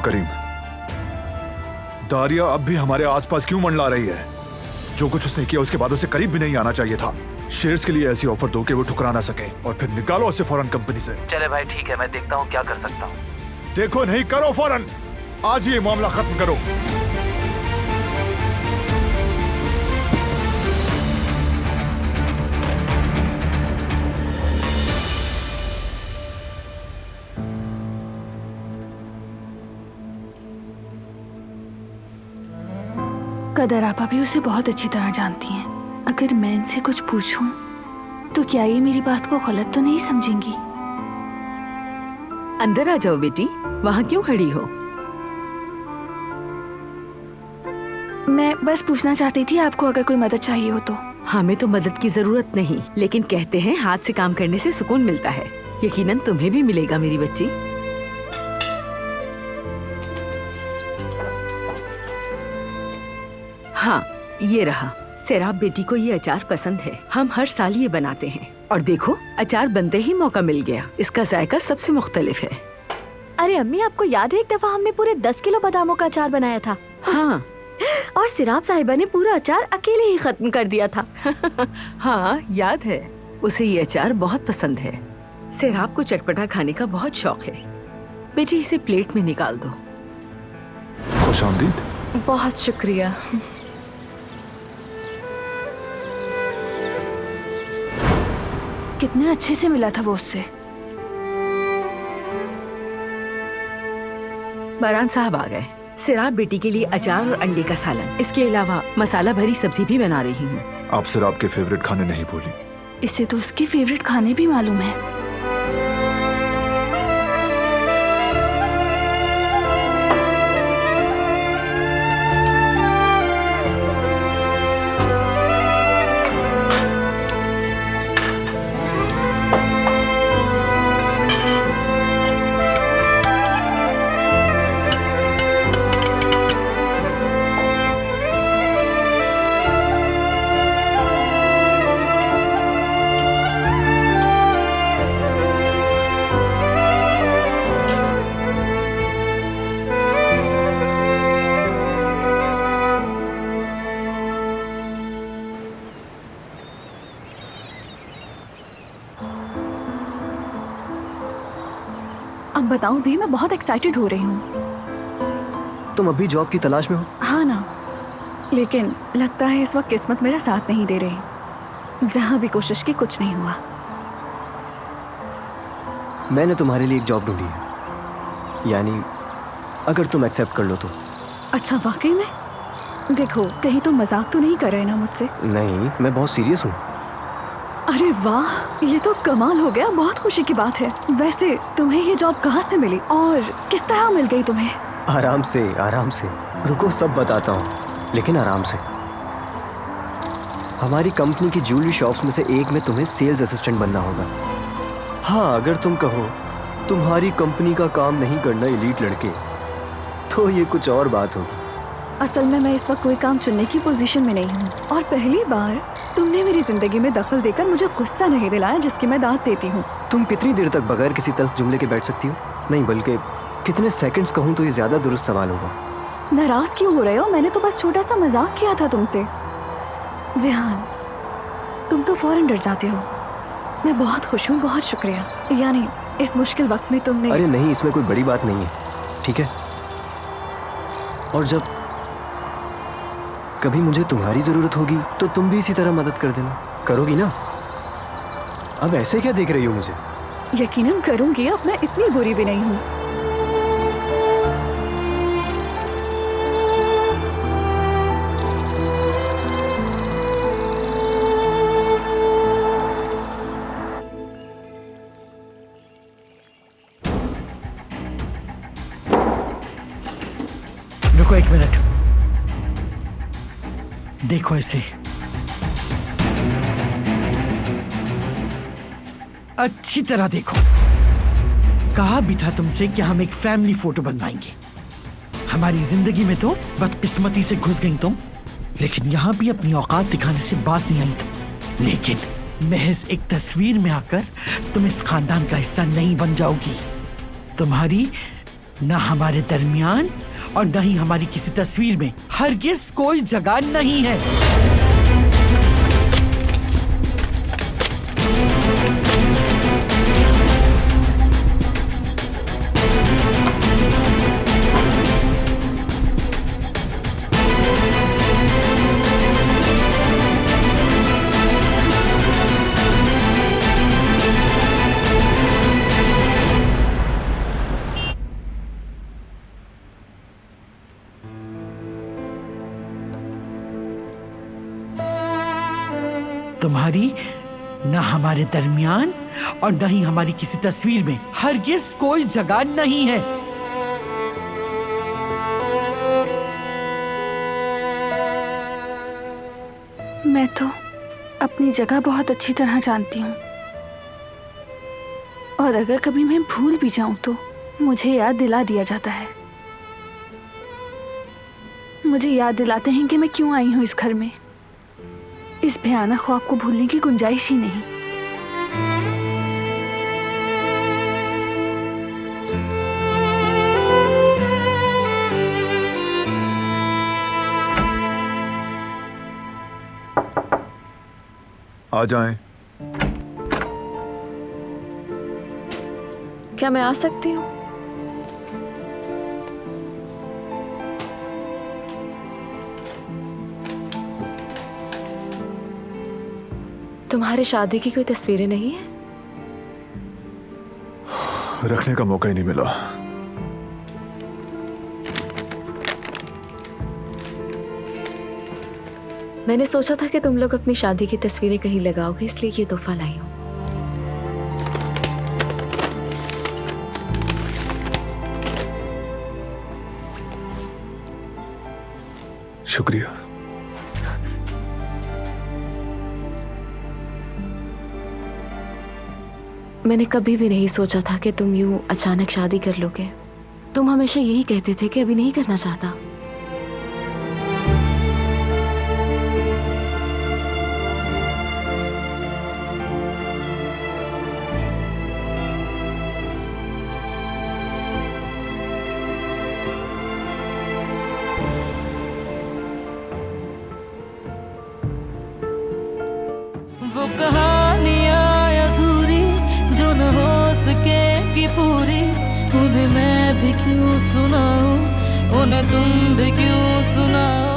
करीम, दारिया अब भी हमारे आसपास क्यों मंडला रही है? जो कुछ उसने किया उसके बाद उसे करीब भी नहीं आना चाहिए था। शेयर्स के लिए ऐसी ऑफर दो कि वो ठुकरा ना सके और फिर निकालो उसे फौरन कंपनी से। चले भाई ठीक है, मैं देखता हूँ क्या कर सकता हूँ। देखो नहीं, करो फौरन, आज ये मामला खत्म करो। कदर आपा भी उसे बहुत अच्छी तरह जानती हैं। अगर मैं इनसे कुछ पूछूं तो क्या ये मेरी बात को गलत तो नहीं समझेंगी? अंदर आ जाओ बेटी, वहाँ क्यों खड़ी हो? मैं बस पूछना चाहती थी आपको अगर कोई मदद चाहिए हो तो। हमें तो मदद की जरूरत नहीं, लेकिन कहते हैं हाथ से काम करने से सुकून मिलता है। यकीनन तुम्हें भी मिलेगा मेरी बच्ची। हाँ, ये रहा। सेराब बेटी को ये अचार पसंद है, हम हर साल ये बनाते हैं। और देखो, अचार बनते ही मौका मिल गया। इसका जायका सबसे मुख्तलिफ है। अरे अम्मी, आपको याद है एक दफा हमने पूरे 10 किलो बादामों का अचार बनाया था? हाँ। और सिराब साहिबा ने पूरा अचार अकेले ही खत्म कर दिया था। हाँ याद है, उसे ये अचार बहुत पसंद है। सेराब को चटपटा खाने का बहुत शौक है। बेटी इसे प्लेट में निकाल दो। खुशामदीद। बहुत शुक्रिया। कितने अच्छे से मिला था वो उससे। बारान साहब आ गए। सिराब बेटी के लिए अचार और अंडे का सालन, इसके अलावा मसाला भरी सब्जी भी बना रही हूँ। आप सिराब के फेवरेट खाने नहीं भूली। इसे तो उसके फेवरेट खाने भी मालूम है। अब बताऊं भी, मैं बहुत एक्साइटेड हो रही हूँ। तुम अभी जॉब की तलाश में हो? हाँ ना, लेकिन लगता है इस वक्त किस्मत मेरा साथ नहीं दे रही। जहाँ भी कोशिश की कुछ नहीं हुआ। मैंने तुम्हारे लिए एक जॉब ढूंढी है, यानी अगर तुम एक्सेप्ट कर लो तो। अच्छा, वाकई में? देखो, कहीं तुम मजाक तो नहीं कर रहे ना मुझसे? नहीं, मैं बहुत सीरियस हूँ। अरे वाह, ये तो कमाल हो गया। बहुत खुशी की बात है। वैसे तुम्हें ये जॉब कहाँ से मिली और किस तरह मिल गई तुम्हें? आराम से, आराम से। रुको, सब बताता हूँ, लेकिन आराम से। हमारी कंपनी की ज्वेलरी शॉप्स में से एक में तुम्हें सेल्स असिस्टेंट बनना होगा। हाँ, अगर तुम कहो तुम्हारी कंपनी का काम नहीं करना एलीट लड़के, तो ये कुछ और बात होगी। असल में मैं इस वक्त कोई काम चुनने की पोजीशन में नहीं हूँ, और पहली बार तुमने मेरी जिंदगी में दखल देकर मुझे गुस्सा नहीं दिलाया जिसकी मैं दाद देती हूँ। तुम कितनी देर तक बगैर किसी तल्ख जुमले के बैठ सकती हो? नहीं, बल्कि कितने सेकंड्स कहूँ तो ये ज्यादा दुरुस्त सवाल होगा। नाराज क्यों हो रहे हो? मैंने तो बस छोटा सा मजाक किया था तुमसे। जिहान, तुम तो फौरन डर जाते हो। मैं बहुत खुश हूँ, बहुत शुक्रिया। यानी इस मुश्किल वक्त में तुमने। अरे नहीं, इसमें कोई बड़ी बात नहीं है, ठीक है? और जब कभी मुझे तुम्हारी जरूरत होगी तो तुम भी इसी तरह मदद कर देना। करोगी ना? अब ऐसे क्या देख रही हो मुझे? यकीनन करूंगी, अब मैं इतनी बुरी भी नहीं हूँ। रुको एक मिनट, देखो इसे। अच्छी तरह देखो। कहा भी था तुमसे कि हम एक फैमिली फोटो बनवाएंगे। हमारी जिंदगी में तो बदकिस्मती से घुस गई तुम, लेकिन यहां भी अपनी औकात दिखाने से बाज नहीं आई तुम। लेकिन महज एक तस्वीर में आकर तुम इस खानदान का हिस्सा नहीं बन जाओगी। तुम्हारी ना हमारे दरमियान और न ही हमारी किसी तस्वीर में हरगिज कोई जगह नहीं है। तुम्हारी न हमारे दरमियान और न ही हमारी किसी तस्वीर में हरगिज कोई जगह नहीं है। मैं तो अपनी जगह बहुत अच्छी तरह जानती हूँ, और अगर कभी मैं भूल भी जाऊं तो मुझे याद दिला दिया जाता है। मुझे याद दिलाते हैं कि मैं क्यों आई हूँ इस घर में। इस भयानक ख्वाब को भूलने की गुंजाइश ही नहीं। आ जाएं। क्या मैं आ सकती हूँ? तुम्हारी शादी की कोई तस्वीरें नहीं है? रखने का मौका ही नहीं मिला। मैंने सोचा था कि तुम लोग अपनी शादी की तस्वीरें कहीं लगाओगे, इसलिए ये तोहफा लाई हूँ। शुक्रिया। मैंने कभी भी नहीं सोचा था कि तुम यूं अचानक शादी कर लोगे। तुम हमेशा यही कहते थे कि अभी नहीं करना चाहता। वो कहानियाँ अधूरी जो न हो सके कि पूरी, उन्हें मैं भी क्यों सुनाऊं, उन्हें तुम भी क्यों सुनाओ।